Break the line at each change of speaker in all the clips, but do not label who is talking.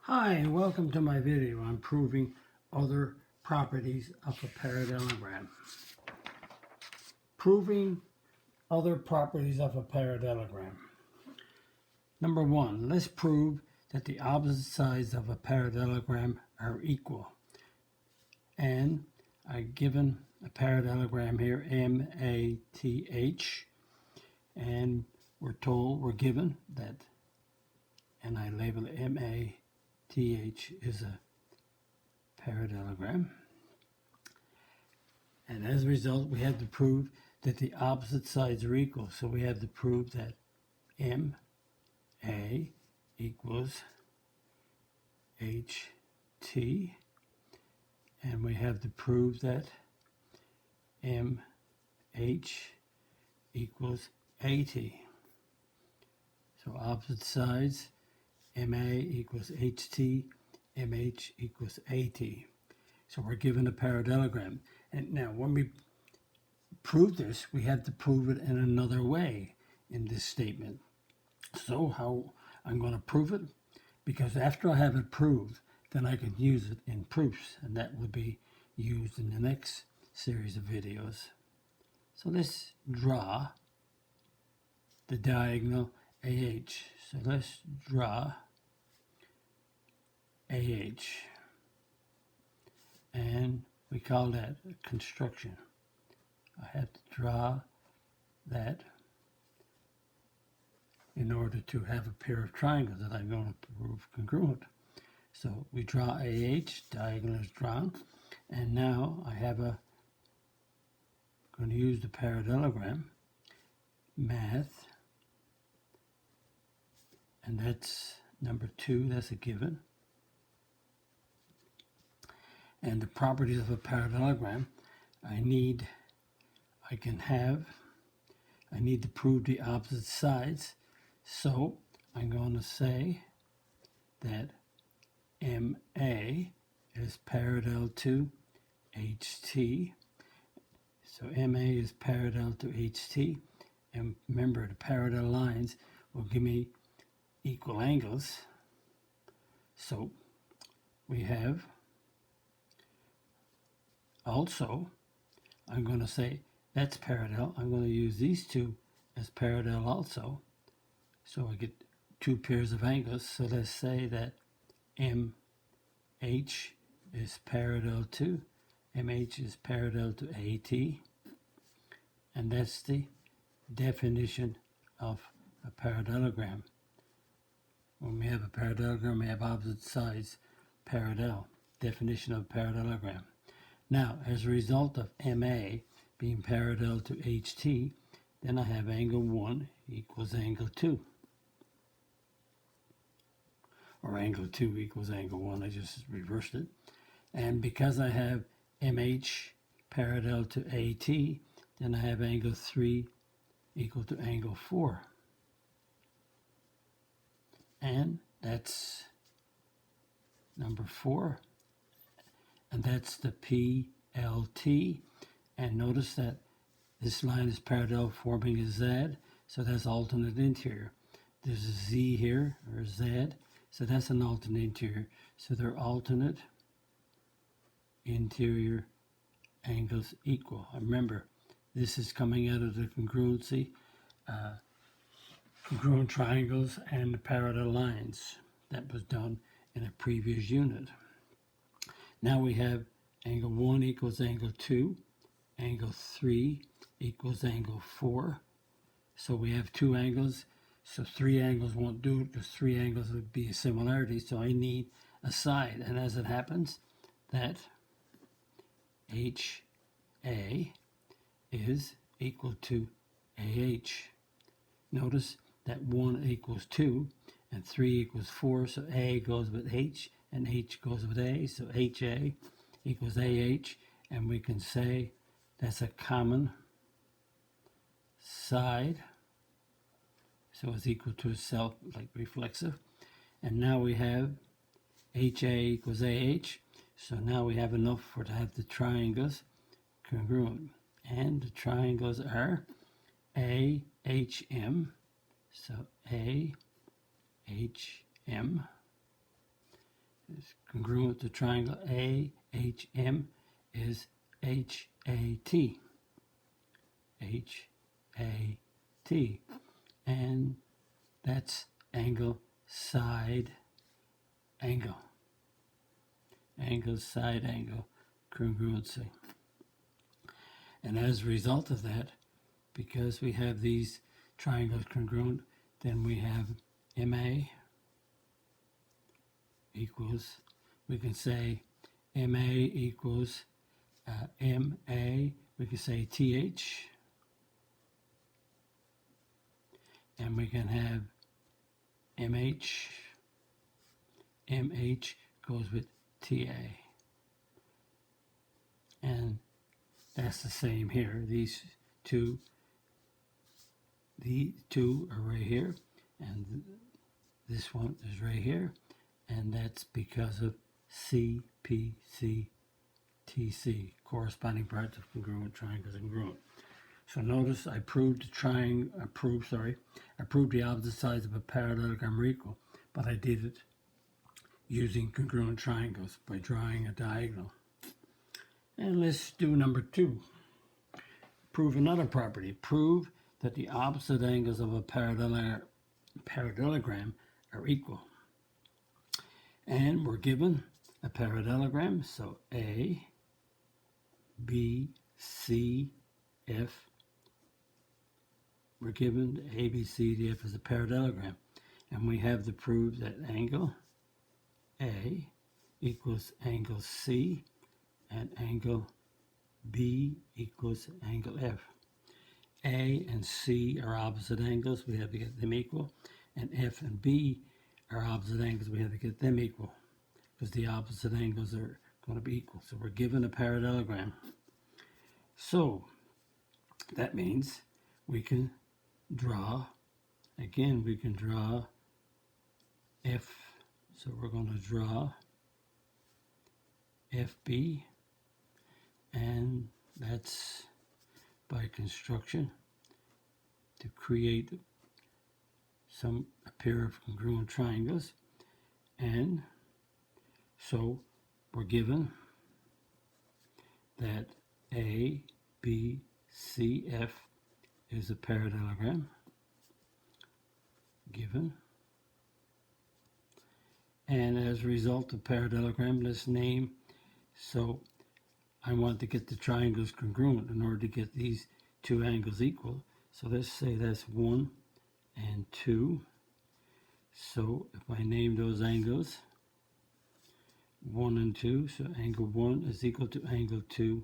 Hi, and welcome to my video on proving other properties of a parallelogram. Proving other properties of a parallelogram. Number one, let's prove that the opposite sides of a parallelogram are equal. And I've given a parallelogram here, MATH, and we're given that, and I label it MATH is a parallelogram. And as a result, we have to prove that the opposite sides are equal. So we have to prove that MA equals HT. And we have to prove that MH equals AT. So opposite sides, MA equals HT, MH equals AT. So we're given a parallelogram. And now when we prove this, we have to prove it in another way in this statement. So how I'm going to prove it? Because after I have it proved, then I can use it in proofs, and that will be used in the next series of videos. So let's draw the diagonal AH. So let's draw AH. And we call that construction. I have to draw that in order to have a pair of triangles that I'm going to prove congruent. So we draw AH, diagonal is drawn, and now I have going to use the parallelogram, math, and that's number 2, that's a given. And the properties of a parallelogram, I need to prove the opposite sides. So I'm going to say that MA is parallel to HT. So MA is parallel to HT. And remember, the parallel lines will give me equal angles. So we have also, I'm going to say that's parallel. I'm going to use these two as parallel also. So I get two pairs of angles. So let's say that MH is parallel to AT. And that's the definition of a parallelogram. When we have a parallelogram, we have opposite sides parallel. Definition of parallelogram. Now, as a result of MA being parallel to HT, then I have angle 1 equals angle 2. Or angle 2 equals angle 1. I just reversed it. And because I have MH parallel to AT, then I have angle 3 equal to angle 4. And that's number 4. And that's the PLT. And notice that this line is parallel forming a Z, so that's alternate interior. There's a Z here, or Z, so that's an alternate interior. So they're alternate interior angles equal. Remember, this is coming out of the congruency, congruent triangles and parallel lines. That was done in a previous unit. Now we have angle 1 equals angle 2, angle 3 equals angle 4. So we have two angles, so three angles won't do it because three angles would be a similarity, so I need a side. And as it happens, that HA is equal to AH. Notice that 1 equals 2 and 3 equals 4, so A goes with H and H goes with A, so HA equals AH, and we can say that's a common side, so it's equal to itself, like reflexive. And now we have HA equals AH, so now we have enough to have the triangles congruent, and the triangles are AHM, so AHM congruent to triangle AHM is HAT. HAT. And that's angle side angle. Angle side angle congruency. And as a result of that, because we have these triangles congruent, then we have MA equals, we can say MA equals MA, we can say TH, and we can have MH, MH goes with TA. And that's the same here. The two are right here, and this one is right here, and that's because of CPCTC, corresponding parts of congruent triangles and congruent. So notice I proved the opposite sides of a parallelogram are equal, but I did it using congruent triangles by drawing a diagonal. And let's do number 2. Prove another property. Prove that the opposite angles of a parallelogram are equal. And we're given a parallelogram, so A, B, C, F. We're given A, B, C, D, F as a parallelogram. And we have to prove that angle A equals angle C and angle B equals angle F. A and C are opposite angles. We have to get them equal. And F and B are opposite angles. We have to get them equal because the opposite angles are going to be equal. So we're given a parallelogram. So that means we can draw, again, we can draw F. So we're going to draw FB, and that's by construction to create a pair of congruent triangles. And so we're given that A, B, C, F is a parallelogram, given. And as a result of parallelogram, let's name, so I want to get the triangles congruent in order to get these two angles equal. So let's say that's 1 and 2. So if I name those angles 1 and 2, so angle 1 is equal to angle 2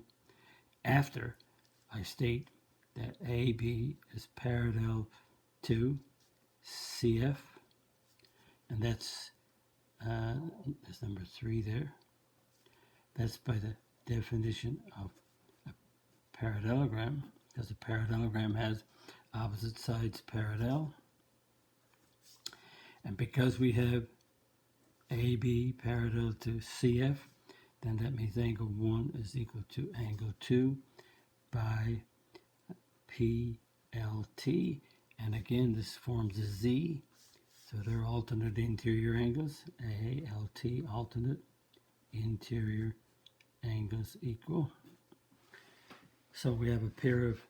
after I state that AB is parallel to CF, and that's number 3 there. That's by the definition of a parallelogram, because a parallelogram has opposite sides parallel. And because we have AB parallel to CF, then that means angle 1 is equal to angle 2 by PLT. And again, this forms a Z. So they're alternate interior angles. ALT, alternate interior angles equal. So we have a pair of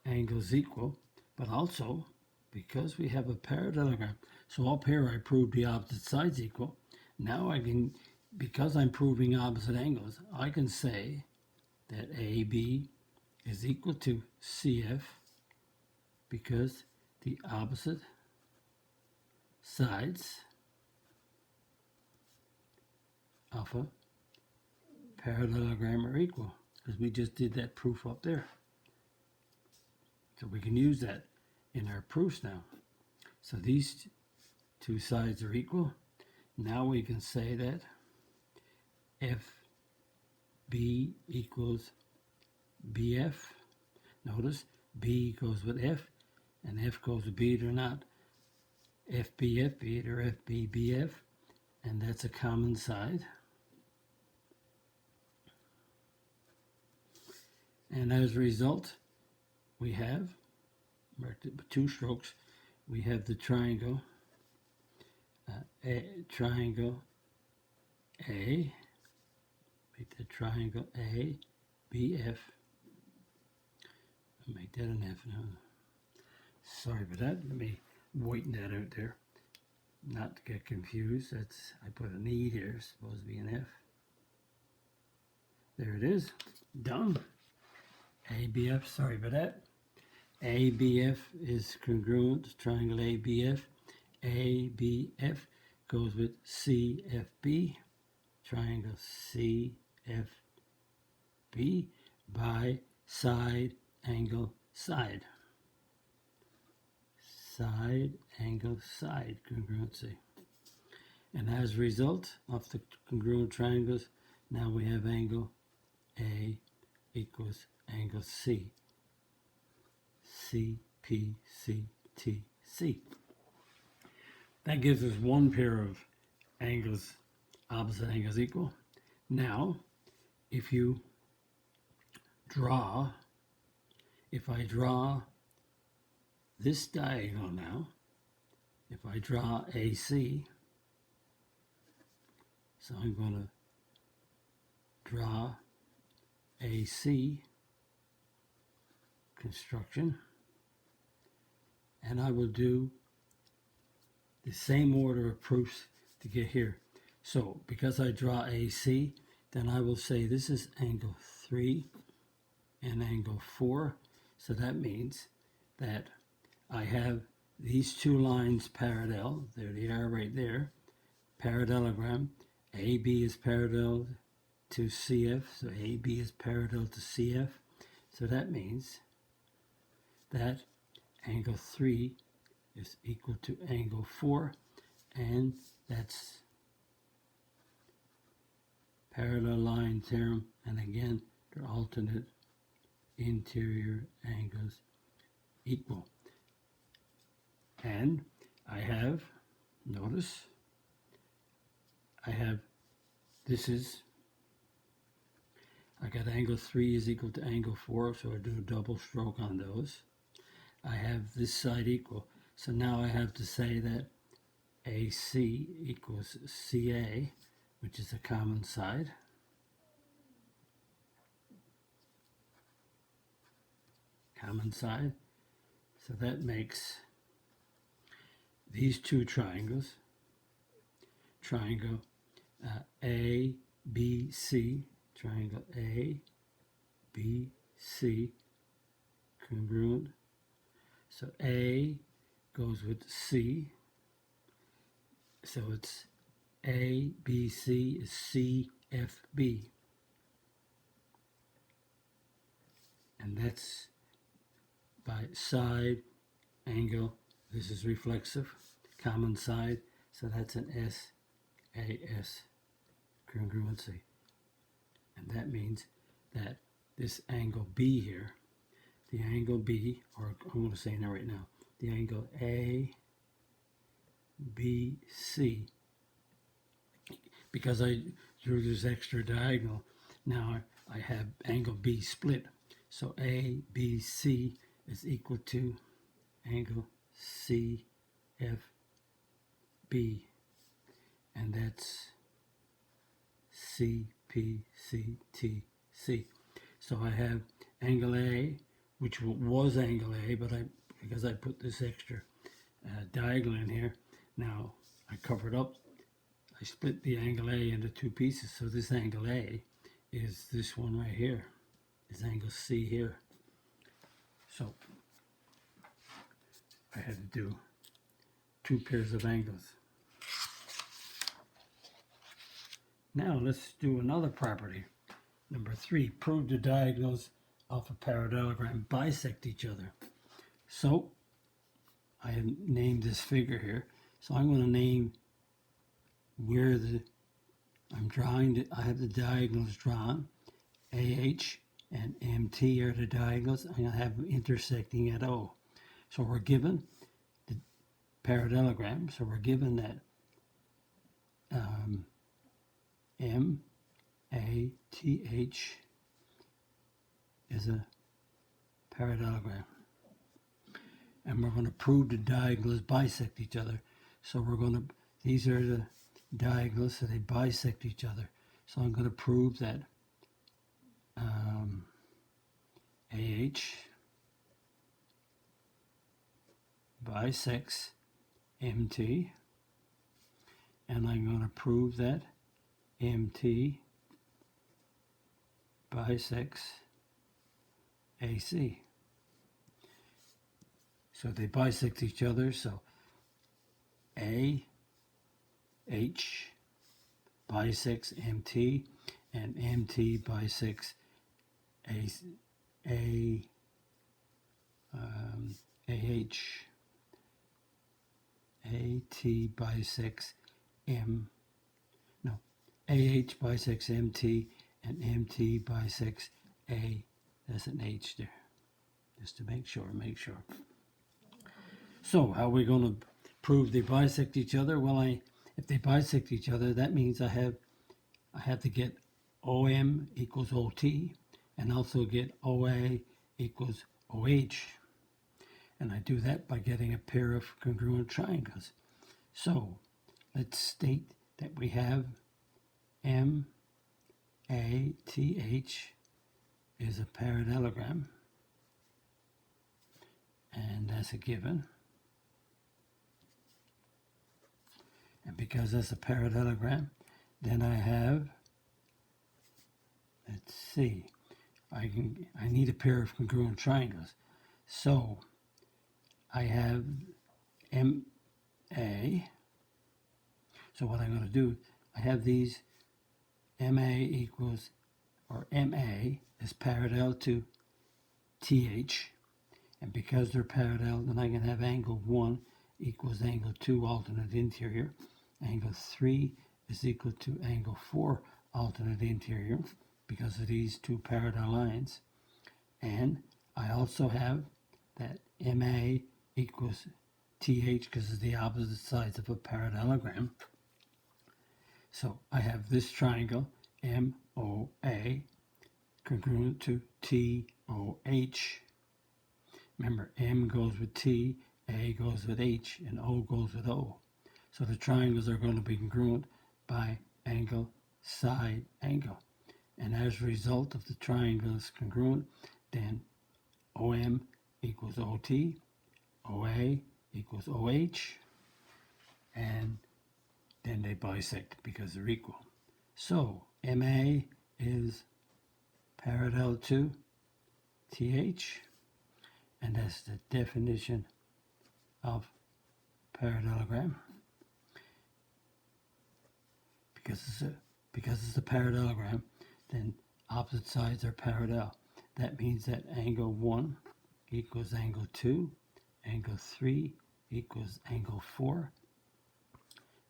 angles equal, but also because we have a parallelogram, so up here I proved the opposite sides equal. Now I can, because I'm proving opposite angles, I can say that AB is equal to CF because the opposite sides of a parallelogram are equal, because we just did that proof up there. So we can use that in our proofs now. So these two sides are equal. Now we can say that FB equals BF. Notice B goes with F and F goes with B. They're not FB, they're FB, BF, and that's a common side. And as a result, we have, two strokes, we have the triangle, triangle A, make the triangle A, BF. I'll make that an F now. Sorry about that. Let me whiten that out there. Not to get confused. I put an E here. It's supposed to be an F. There it is. Done. ABF. Sorry about that. ABF is congruent to triangle ABF. ABF goes with CFB. Triangle CFB by side, angle, side. Side, angle, side congruency. And as a result of the congruent triangles, now we have angle A equals angle C. CPCTC. That gives us one pair of angles, opposite angles equal. Now, if I draw this diagonal now, if I draw AC, so I'm going to draw AC construction, and I will do the same order of proofs to get here. So because I draw AC, then I will say this is angle 3 and angle 4. So that means that I have these two lines parallel. There they are right there. Parallelogram. AB is parallel to CF. So AB is parallel to CF. So that means that angle 3 is equal to angle 4. And that's parallel line theorem. And again, they're alternate interior angles equal. And I have, notice, I got angle 3 is equal to angle 4, so I do a double stroke on those. I have this side equal. So now I have to say that AC equals CA, which is a common side. Common side. So that makes these two triangles, triangle ABC, triangle ABC, congruent. So A goes with C. So it's ABC is CFB. And that's by side, angle. This is reflexive, common side. So that's an SAS congruency. And that means that this angle B here, the angle B, or I'm going to say now right now, the angle ABC, because I drew this extra diagonal, now I have angle B split. So ABC is equal to angle CFB, and that's CPCTC. So I have angle A, which was angle A, but because I put this extra diagonal in here, now I covered up, I split the angle A into two pieces. So this angle A is this one right here, is angle C here. So I had to do two pairs of angles. Now let's do another property. Number 3, prove the diagonals of a parallelogram bisect each other. So I have named this figure here. So I'm going to name where I'm drawing I have the diagonals drawn. AH and MT are the diagonals. I'm going to have them intersecting at O. So we're given the parallelogram. So we're given that MATH is a parallelogram. And we're going to prove the diagonals bisect each other. So we're going to, these are the diagonal, so they bisect each other. So I'm going to prove that AH bisects MT, and I'm going to prove that MT bisects AC. So they bisect each other, so AH bisects MT, and MT bisects AH. AT bisects AH bisects MT, and MT bisects A. There's an H there, just to make sure. So how are we going to prove they bisect each other? Well, if they bisect each other, that means I have to get OM equals OT, and also get OA equals OH. And I do that by getting a pair of congruent triangles. So let's state that we have MATH is a parallelogram, and that's a given. And because that's a parallelogram, then I have, let's see, I need a pair of congruent triangles. So I have MA. So what I'm going to do, I have these MA equals, or MA is parallel to TH. And because they're parallel, then I can have angle 1 equals angle 2 alternate interior. Angle 3 is equal to angle 4 alternate interior because of these two parallel lines. And I also have that MA equals TH because it's the opposite sides of a parallelogram. So I have this triangle MOA congruent to TOH. Remember, M goes with T, A goes with H, and O goes with O. So the triangles are going to be congruent by angle, side, angle. And as a result of the triangles congruent, then OM equals OT, OA equals OH, and then they bisect because they're equal. So MA is parallel to TH, and that's the definition of parallelogram. Because it's a parallelogram, then opposite sides are parallel. That means that angle 1 equals angle 2, angle 3 equals angle 4.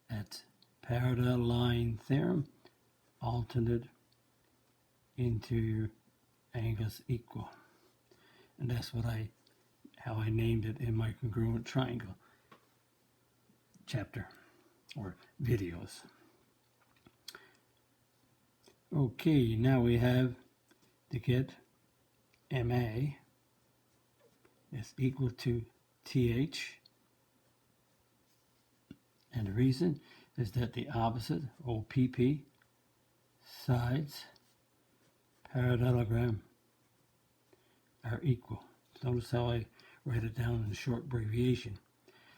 That's parallel line theorem, alternate interior angles equal. And that's how I named it in my congruent triangle chapter or videos. Okay, now we have to get MA is equal to TH. And the reason is that the opposite, OPP, sides, parallelogram are equal. Notice how I write it down in a short abbreviation.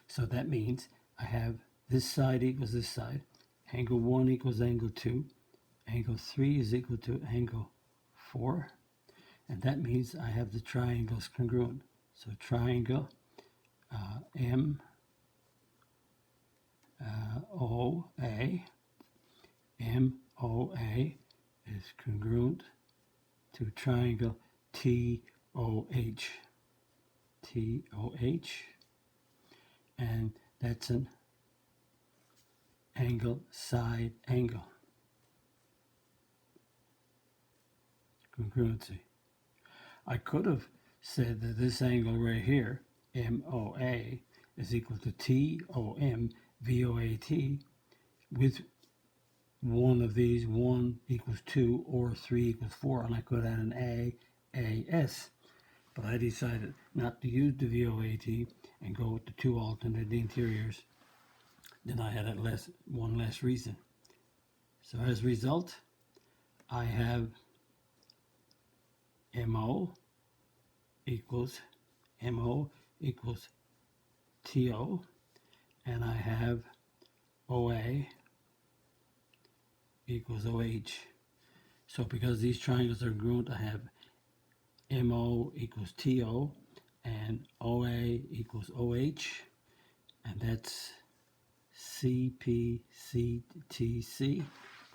So that means I have this side equals this side, angle 1 equals angle 2, angle 3 is equal to angle 4, and that means I have the triangles congruent. So triangle MOA is congruent to triangle TOH, and that's an angle side angle congruency. I could have said that this angle right here, MOA, is equal to TOM VOAT with one of these, 1 equals 2 or 3 equals 4, and I could add an AS. But I decided not to use the VOAT and go with the two alternate interiors then I had one less reason. So as a result, I have MO equals TO, and I have OA equals OH. So because these triangles are congruent, I have MO equals TO and OA equals OH, and that's CPCTC.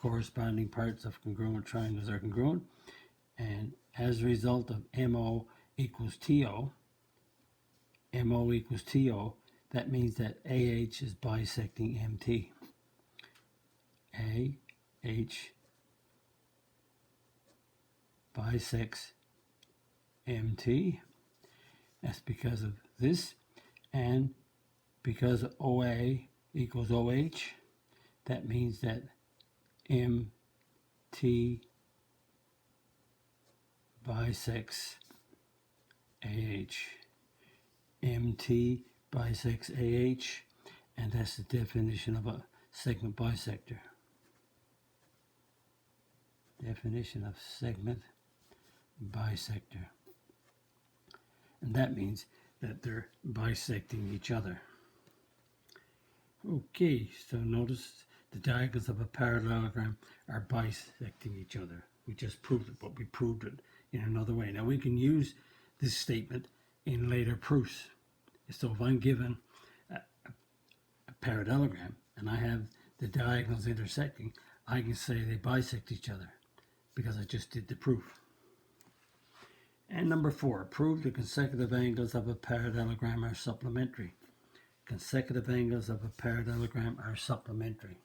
Corresponding parts of congruent triangles are congruent, and as a result of MO equals TO, that means that AH is bisecting MT. AH bisects MT. That's because of this, and because OA equals OH, that means that MT bisects AH. MT bisects AH, and that's the definition of a segment bisector. Definition of segment bisector. And that means that they're bisecting each other. Okay, so notice the diagonals of a parallelogram are bisecting each other. We just proved it, but we proved it in another way. Now we can use this statement in later proofs. So if I'm given a parallelogram and I have the diagonals intersecting, I can say they bisect each other because I just did the proof. And number 4, prove the consecutive angles of a parallelogram are supplementary. Consecutive angles of a parallelogram are supplementary.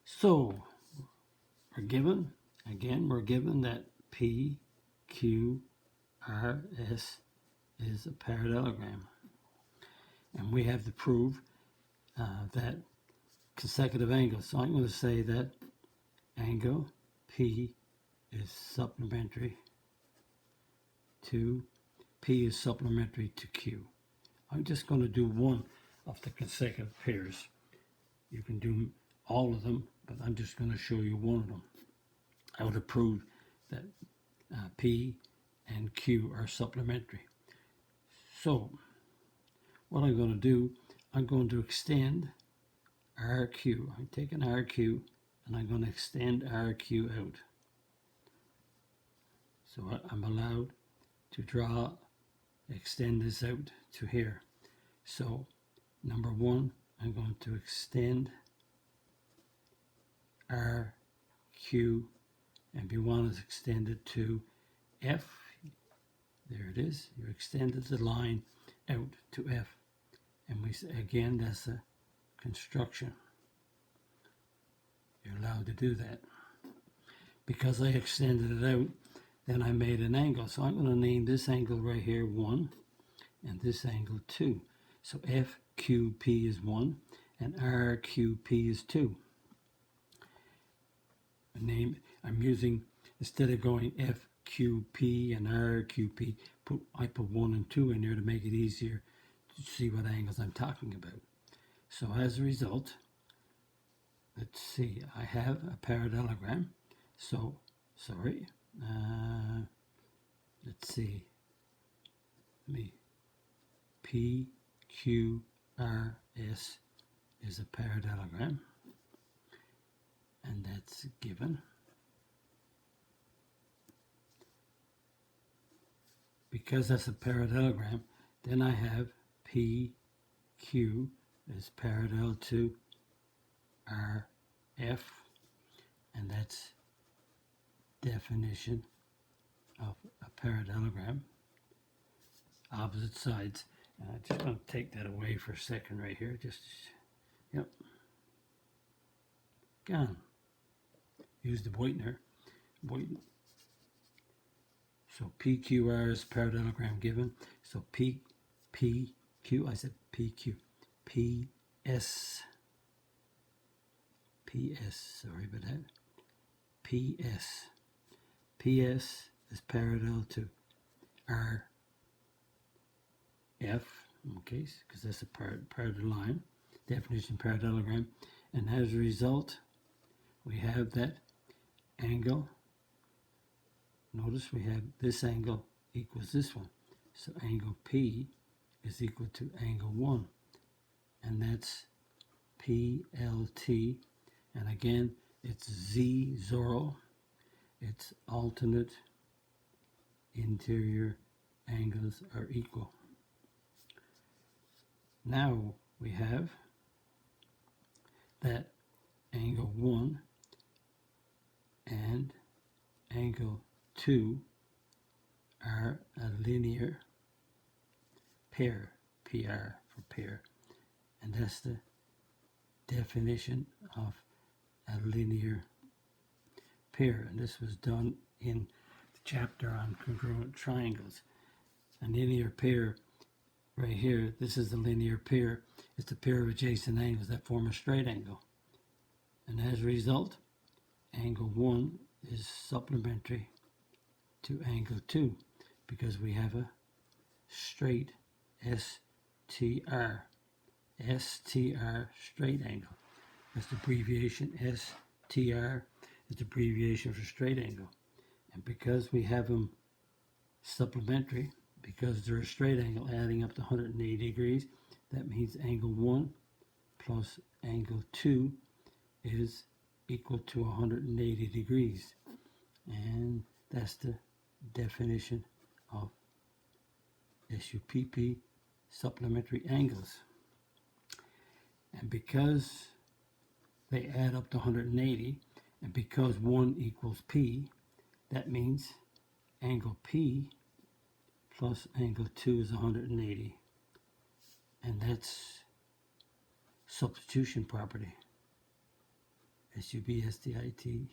So we're given that PQRS is a parallelogram, and we have to prove that consecutive angles. So I'm going to say that angle P is supplementary to P is supplementary to Q. I'm just going to do one of the consecutive pairs. You can do all of them, but I'm just going to show you one of them. I would have proved that P and Q are supplementary. So what I'm going to do, I'm going to extend RQ. I'm taking RQ and I'm going to extend RQ out. So I'm allowed to extend this out to here. So number 1, I'm going to extend RQ, and we want to extend it to F. There it is. You extended the line out to F. And again, that's a construction. You're allowed to do that. Because I extended it out, then I made an angle. So I'm going to name this angle right here 1 and this angle 2. So FQP is 1 and RQP is 2. I'm using, instead of going FQP and RQP, I put 1 and 2 in there to make it easier to see what angles I'm talking about. So as a result, let's see, I have a parallelogram. So, sorry, let's see, PQRS is a parallelogram, and that's given. Because that's a parallelogram, then I have PQ is parallel to RF, and that's definition of a parallelogram. Opposite sides. And I just want to take that away for a second right here. Yep. Gone. Use the whitener. So PQR is parallelogram given. So PQ, I said PQ. PS, sorry about that. PS is parallel to RF, okay, because that's a part of the line. definition parallelogram, and as a result we have that angle. Notice we have this angle equals this one, so angle P is equal to angle 1, and that's PLT, and again it's Z0, its alternate interior angles are equal. Now we have that angle 1 and angle 2 are a linear pair, PR for pair, and that's the definition of a linear pair, and this was done in the chapter on congruent triangles. A linear pair right here, this is the linear pair. It's the pair of adjacent angles that form a straight angle, and as a result angle 1 is supplementary to angle 2 because we have a straight STR straight angle. That's the abbreviation. STR is the abbreviation for straight angle, and because we have them supplementary, because they're a straight angle adding up to 180 degrees, that means angle 1 plus angle 2 is equal to 180 degrees, and that's the definition of SUPP, supplementary angles. And because they add up to 180, and because 1 equals P, that means angle P plus angle 2 is 180, and that's substitution property. SUBSTIT,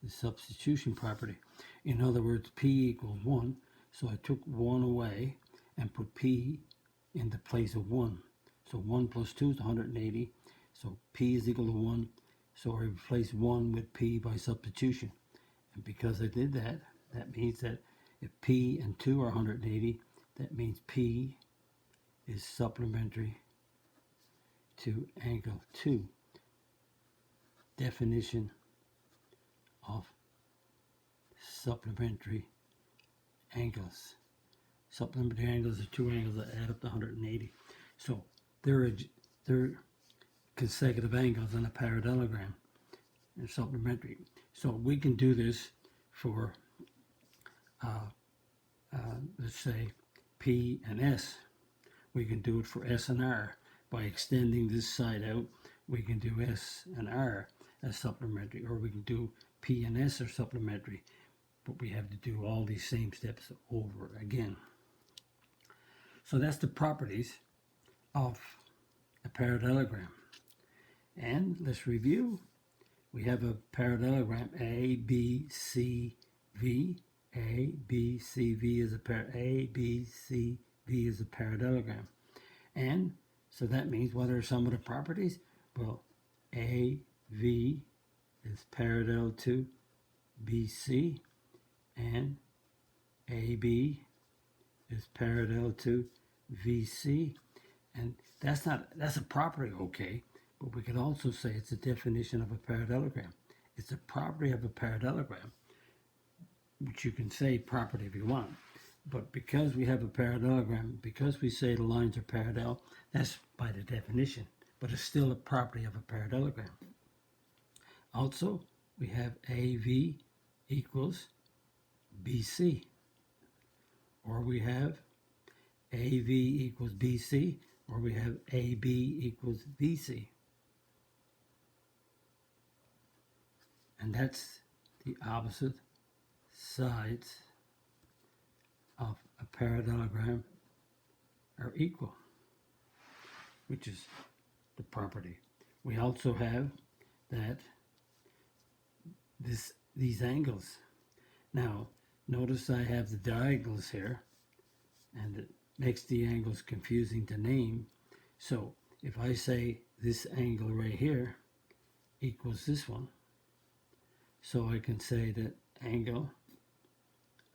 the substitution property. In other words, P equals 1, so I took 1 away and put P in the place of 1. So 1 plus 2 is 180, so P is equal to 1, so I replace 1 with P by substitution. And because I did that, that means that if P and 2 are 180, that means P is supplementary to angle 2. Definition of supplementary angles. Supplementary angles are two angles that add up to 180. So they're consecutive angles in a parallelogram. They're supplementary. So we can do this for, let's say, P and S. We can do it for S and R. By extending this side out, we can do S and R as supplementary, or we can do P and S are supplementary, but we have to do all these same steps over again. So that's the properties of a parallelogram. And let's review. We have a parallelogram A, B, C, V. A, B, C, V is a A, B, C, V is a parallelogram. And so that means what are some of the properties? Well, A, V is parallel to BC, and AB is parallel to VC. And that's a property, okay, but we could also say it's a definition of a parallelogram. It's a property of a parallelogram, which you can say property if you want. But because we have a parallelogram, because we say the lines are parallel, that's by the definition, but it's still a property of a parallelogram. Also, we have AV equals BC, or we have AV equals BC, or we have AB equals BC. And that's the opposite sides of a parallelogram are equal, which is the property. We also have that these angles. Now, notice I have the diagonals here, and it makes the angles confusing to name. So if I say this angle right here equals this one, so I can say that angle,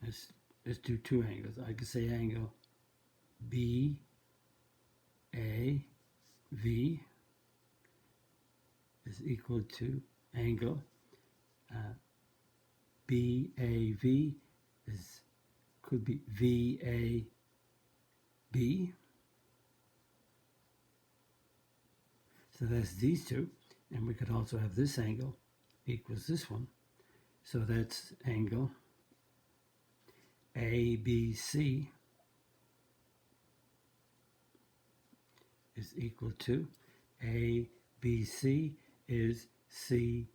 let's do two angles. I can say angle BA V is equal to angle BAV could be VAB. So that's these two, and we could also have this angle equals this one. So that's angle ABC is equal to ABC is CVA.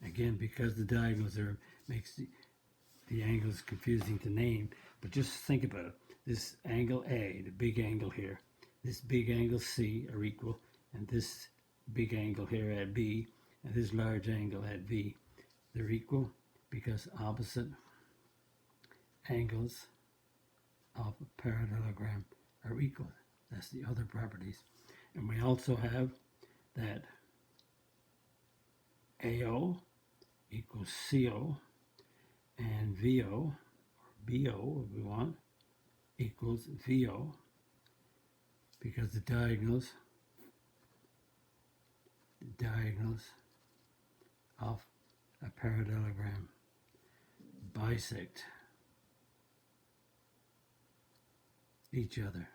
Again, because the diagonals makes the angles confusing to name, but just think about it. This angle A, the big angle here, this big angle C are equal, and this big angle here at B, and this large angle at V, they're equal because opposite angles of a parallelogram are equal. That's the other properties. And we also have that AO equals CO, and VO, or BO if we want, equals VO, because the diagonals of a parallelogram bisect each other,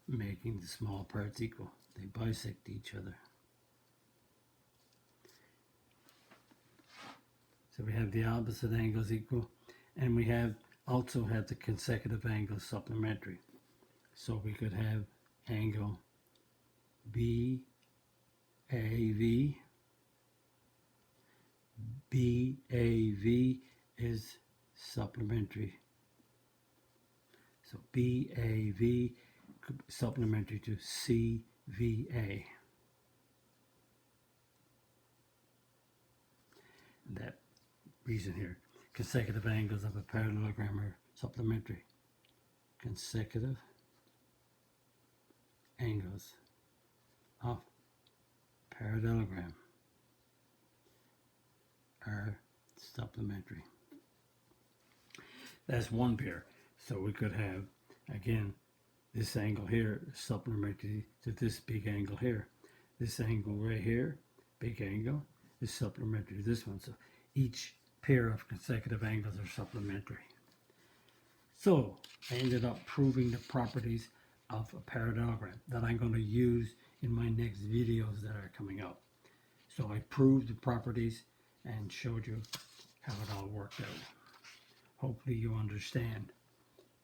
making the small parts equal. They bisect each other. So we have the opposite angles equal, and we also have the consecutive angles supplementary. So we could have angle BAV. BAV is supplementary. So BAV could be supplementary to CVA. And that reason here, consecutive angles of a parallelogram are supplementary. Consecutive angles of parallelogram are supplementary. That's one pair. So we could have, again, this angle here supplementary to this big angle here. This angle right here, big angle, is supplementary to this one. So each pair of consecutive angles are supplementary. So I ended up proving the properties of a parallelogram that I'm going to use in my next videos that are coming up. So I proved the properties and showed you how it all worked out. Hopefully you understand.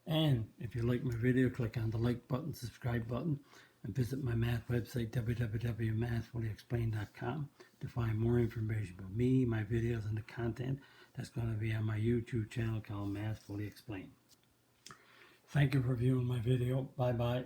And if you like my video, click on the like button, subscribe button, and visit my math website, www.mathfullyexplained.com, to find more information about me, my videos, and the content that's going to be on my YouTube channel called Math Fully Explained. Thank you for viewing my video. Bye-bye.